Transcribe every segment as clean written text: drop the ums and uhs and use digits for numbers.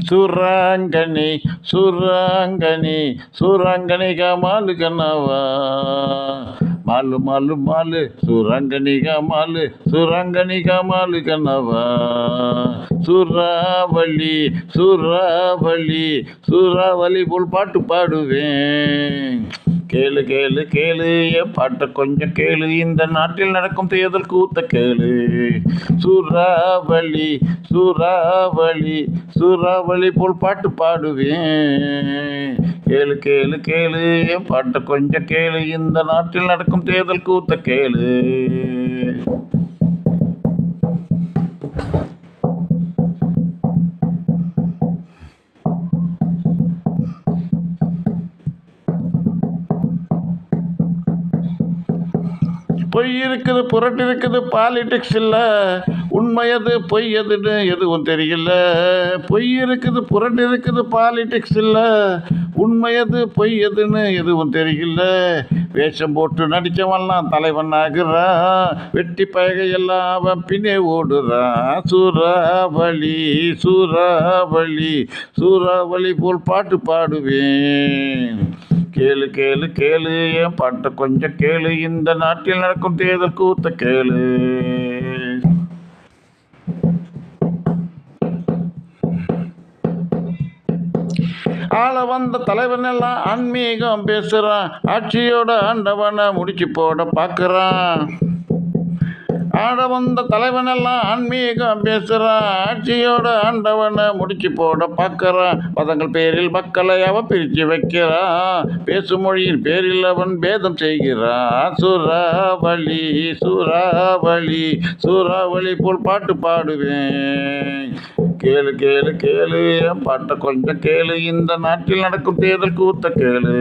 சுராங்கனி சுராங்கனி சுராங்கனிகா மாலு கண்ணாவா மாலு மாலு மாலு சுராங்கனிகா மாலு சுராங்கனிகா மாலு கண்ணாவா சூறாவளி சூறாவளி சூறாவளி போல் பாட்டு பாடுவேன். கேளு கேளு கேளு என் பாட்டை கொஞ்சம் கேளு, இந்த நாட்டில் நடக்கும் தேர்தல் கூத்த கேளு. சூறாவளி சூறாவளி சூறாவளி போல் பாட்டு பாடுவேன். கேளு கேளு கேளு என் பாட்டை கொஞ்சம் கேளு, இந்த நாட்டில் நடக்கும் தேர்தல் கூத்த கேளு. பொய் இருக்குது புரட்டு இருக்குது பாலிடிக்ஸ் இல்லை, உண்மையது பொய் எதுன்னு எதுவும் தெரியல. பொய் இருக்குது புரட்டு இருக்குது பாலிடிக்ஸ் இல்லை, உண்மையது பொய் எதுன்னு எதுவும் தெரியல. வேஷம் போட்டு நடிச்சவன்லாம் தலைவன் ஆகுறான், வெட்டி பயகையெல்லாம் அவன் பின்னே ஓடுறான். சூறாவளி சூறாவளி சூறாவளி போல் பாட்டு பாடுவேன். கேளு கேளு கேளு என் பாட்டை கொஞ்சம் கேளு, இந்த நாட்டில் நடக்கும் தேர்தல் கூத்த கேளு. ஆள வந்த தலைவன் எல்லாம் ஆன்மீகம் பேசுறான், ஆட்சியோட ஆண்டவனை முடிச்சு போட பார்க்குறான். ஆட வந்த தலைவனெல்லாம் ஆன்மீகம் பேசுகிறான், ஆட்சியோட ஆண்டவனை முடிச்சு போட பார்க்குறான். பதங்கள் பேரில் மக்களை அவன் பிரித்து வைக்கிறான், பேசும் மொழியின் பேரில் அவன் பேதம் செய்கிறான். சூறாவளி சூறாவளி சூறாவளி போல் பாட்டு பாடுவேன். கேளு கேளு கேளு என் பாட்டை கொஞ்சம் கேளு, இந்த நாட்டில் நடக்கும் தேர்தல் கூத்த கேளு.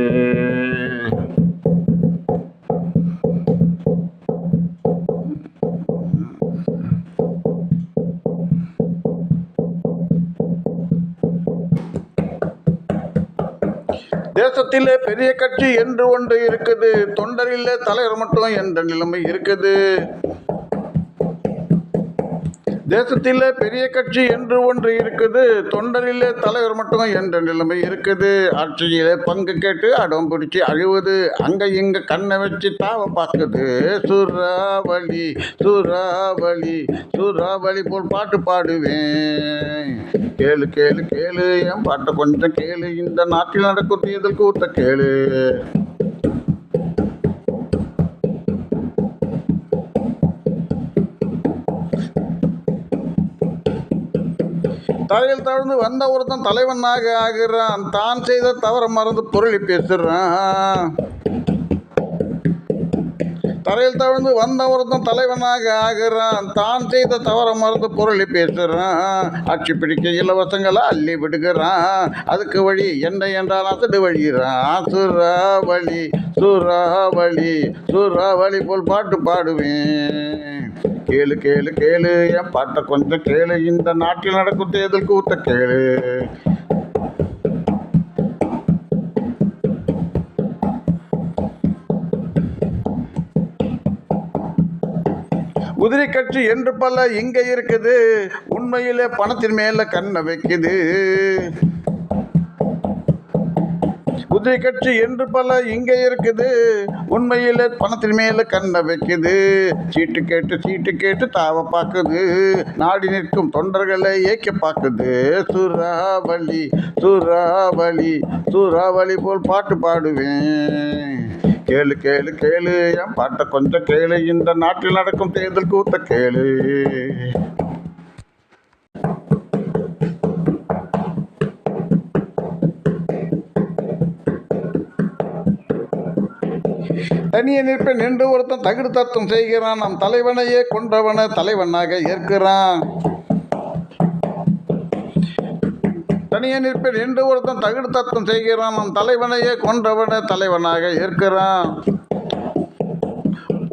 தேசத்திலே பெரிய கட்சி என்று ஒன்று இருக்குது, தொண்டரிலே தலைவர் மட்டும் என்ற நிலைமை இருக்குது. தேசத்திலே பெரிய கட்சி என்று ஒன்று இருக்குது, தொண்டரிலே தலைவர் மட்டும் என்ற நிலைமை இருக்குது. ஆட்சியிலே பங்கு கேட்டு அடம் பிடிச்சி அழுவது, அங்க இங்க கண்ணை வச்சு தாவ பார்க்குது. சூறாவளி சூறாவளி சூறாவளி போல் பாட்டு பாடுவேன். கேளு கேளு கேளு என் பாட்டை கொஞ்சம் கேளு, இந்த நாட்டில் நடக்கும் தேர்தல் கூத்த கேளு. தலையில் தவிர்த்து வந்த ஒருத்தன் தலைவனாக ஆகிறான், தான் செய்த தவற மறந்து பொருளி பேசுறான். தரையில் தவிர்த்து வந்த ஒருத்தன் தலைவனாக ஆகிறான், தான் செய்த தவற மறந்து பொருளி பேசுறான். ஆட்சி பிடிக்க இலவசங்களை அள்ளி விடுகிறான், அதுக்கு வழி என்ன என்றால் அசடு வழிகிறான். சூறாவளி சூறாவளி சூறாவளி போல் பாட்டு பாடுவேன். கேளு கேளு கேளு என் பாட்டை கொஞ்சம் கேளு, இந்த நாட்டில் நடக்கும் தேர்தல் கூத்த கேளு. குதிரை கட்சி என்று பல இங்க இருக்குது, உண்மையிலே பணத்தின் மேல கண்ணை வைக்குது. குதிரை கட்சி என்று பல இங்க இருக்குது, உண்மையிலே பணத்தின் மேல கண்ணை வைக்குது. சீட்டு கேட்டு தாவ பார்க்குது, நாடி நிற்கும் தொண்டர்களை ஏக்க பார்க்குது. சூறாவளி சூறாவளி சூறாவளி போல் பாட்டு பாடுவேன். கேளு கேளு கேளு என் பாட்டை கொஞ்சம் கேளு, இந்த நாட்டில் நடக்கும் தேர்தல் கூத்த கேளு. தனியே நிற்பேன் என்று ஒருத்தன் தகுடு தத்துவம் செய்கிறான், நம் தலைவனையே கொன்றவன தலைவனாக ஏற்கிறான். தனியே நிற்பேன் என்று ஒருத்தன் தகுடு தத்துவம் செய்கிறான், நம் தலைவனையே கொன்றவன தலைவனாக ஏற்கிறான்.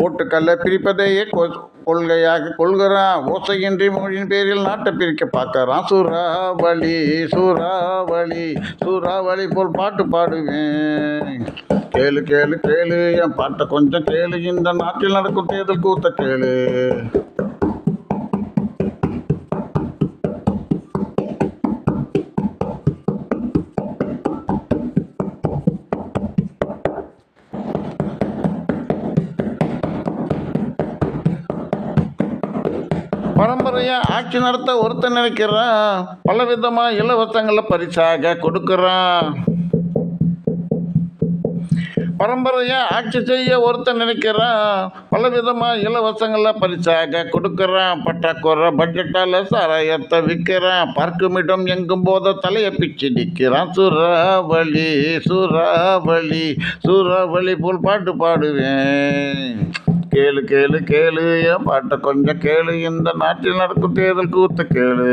ஓட்டுக்கல்ல பிரிப்பதையே கொள்கையாக கொள்கிறான், ஓசையின்றி மொழியின் பேரில் நாட்டை பிரிக்க பார்க்கறான். சூறாவளி சூறாவளி சூறாவளி போல் பாட்டு பாடுவேன். கேளு கேளு கேளு என் பாட்டை கொஞ்சம் கேளு, இந்த நாட்டில் நடக்கும் தேர்தல் கூத்த கேளு. பரம்பரையா ஆட்சி நடத்த ஒருத்தன் நினைக்கிறான், பலவிதமா இலவசங்களை பரிசாக கொடுக்கறான். பரம்பரையா ஆட்சி செய்ய ஒருத்தன் நினைக்கிறான், பலவிதமா இலவசங்களை பரிசாக கொடுக்கறான். பற்றாக்குறை பட்ஜெட்டால சாராயத்தை விற்கிறான், பார்க்குமிடம் எங்கும் போத தலையை பிச்சு நிற்கிறான். சூறாவளி சூறாவளி சூறாவளி போல் பாட்டு பாடுவேன். கேளு கேளு கேளு என் பாட்டை கொஞ்சம் கேளு, இந்த நாட்டில் நடக்கும் தேர்தல் கூத்த கேளு.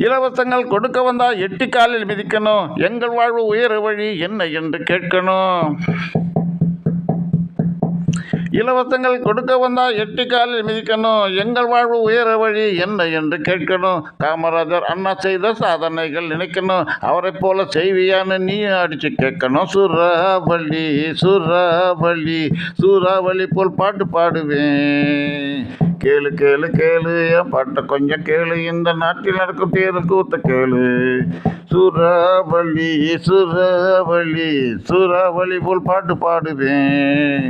இலவசங்கள் கொடுக்க வந்தா எட்டி காலில் மிதிக்கணும், எங்கள் வாழ்வு உயர வழி என்ன என்று கேட்கணும். இலவசங்கள் கொடுக்க வந்தா எட்டி காலில் மிதிக்கணும், எங்கள் வாழ்வு உயர வழி என்ன என்று கேட்கணும். காமராஜர் அண்ணா செய்த சாதனைகள் நினைக்கணும், அவரை போல செய்வியான்னு நீ அடிச்சு கேட்கணும். சூறாவளி சூறாவளி சூறாவளி போல் பாட்டு பாடுவேன். கேளு கேளு கேளு என் பாட்டை கொஞ்சம் கேளு, இந்த நாட்டில் நடக்கும் தேர்தல் கூத்த கேளு. சூறாவளி சூறாவளி சூறாவளி போல் பாட்டு பாடுவேன்.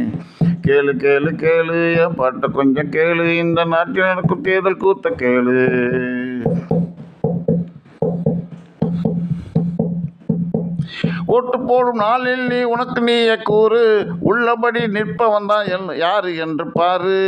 கேளு கேளு கேளு என் பாட்டை கொஞ்சம் கேளு, இந்த நாட்டில் நடக்கும் தேர்தல் கூத்த கேளு. ஓட்டு போடும் நாளில் நீ உனக்கு நீயே கூறு, உள்ளபடி நிற்பவன் தான் யாரு என்று பாரு.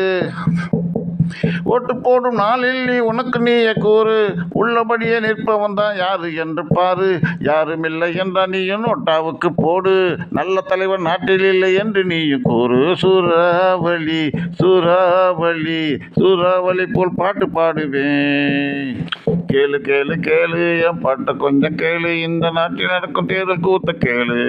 ஓட்டு போடும் நாளில் நீ உனக்கு நீயே கூறு, உள்ளபடியே நிற்பவன் தான் யாரு என்று பாரு. யாரும் இல்லை என்றா நீயும் நோட்டாவுக்கு போடு, நல்ல தலைவர் நாட்டில் இல்லை என்று நீயும் கூறு. சூறாவளி சூறாவளி சூறாவளி போல் பாட்டு பாடுவேன். கேளு கேளு கேளு என் பாட்டை கொஞ்சம் கேளு, இந்த நாட்டில் நடக்கும் தேர்தல் கூத்த கேளு.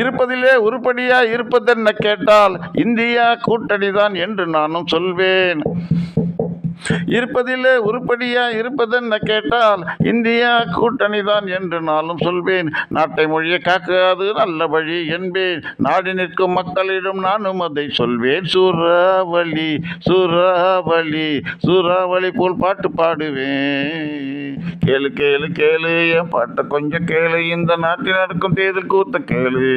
இருப்பதிலே உருப்படியா இருப்பதென்ன கேட்டால், இந்தியா கூட்டணிதான் என்று நானும் சொல்வேன். இருப்பதிலே உருப்படியா இருப்பதென்ன கேட்டால், இந்தியா கூட்டணிதான் என்று நானும் சொல்வேன். நாட்டை மொழியை காக்காது நல்ல வழி என்பேன், நாடி நிற்கும் மக்களிடம் நானும் அதை சொல்வேன். சூறாவளி சூறாவளி சூறாவளி போல் பாட்டு பாடுவேன். கேளு கேளு கேளு என் பாட்டை கொஞ்சம் கேளு, இந்த நாட்டில் நடக்கும் தேர்தல் கூத்த கேளு.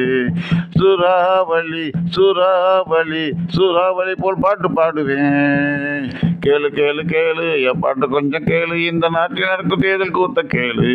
சூறாவளி சூறாவளி சூறாவளி போல் பாட்டு பாடுவேன். கேளு கேளு கேளு என் பாட்டை கொஞ்சம் கேளு, இந்த நாட்டில் நடக்கும் தேர்தல் கூத்த கேளு.